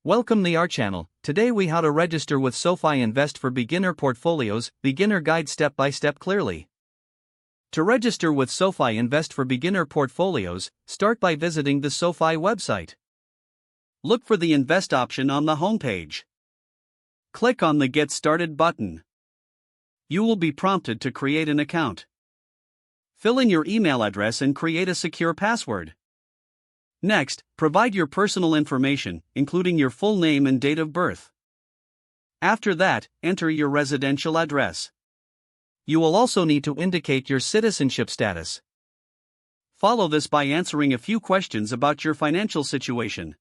Welcome to our channel. Today we how to register with SoFi Invest for beginner portfolios, beginner guide step by step clearly. To register with SoFi Invest for beginner portfolios, start by visiting the SoFi website. Look for the Invest option on the homepage. Click on the Get Started button. You will be prompted to create an account. Fill in your email address and create a secure password. Next, provide your personal information, including your full name and date of birth. After that, enter your residential address. You will also need to indicate your citizenship status. Follow this by answering a few questions about your financial situation.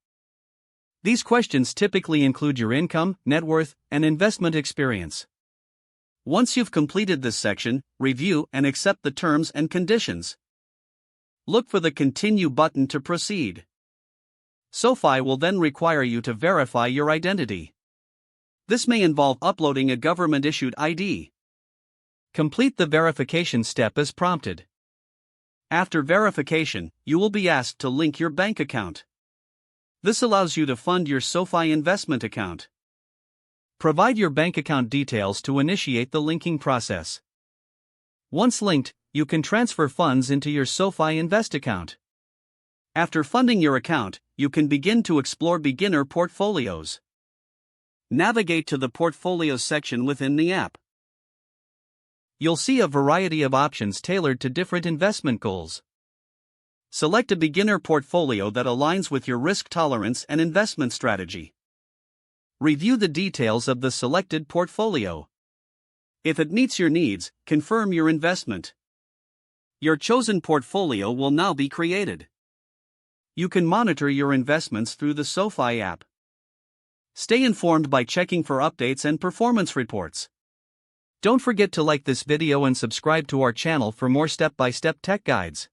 These questions typically include your income, net worth, and investment experience. Once you've completed this section, review and accept the terms and conditions. Look for the Continue button to proceed. SoFi will then require you to verify your identity. This may involve uploading a government-issued ID. Complete the verification step as prompted. After verification, you will be asked to link your bank account. This allows you to fund your SoFi investment account. Provide your bank account details to initiate the linking process. Once linked, you can transfer funds into your SoFi Invest account. After funding your account, you can begin to explore beginner portfolios. Navigate to the Portfolios section within the app. You'll see a variety of options tailored to different investment goals. Select a beginner portfolio that aligns with your risk tolerance and investment strategy. Review the details of the selected portfolio. If it meets your needs, confirm your investment. Your chosen portfolio will now be created. You can monitor your investments through the SoFi app. Stay informed by checking for updates and performance reports. Don't forget to like this video and subscribe to our channel for more step-by-step tech guides.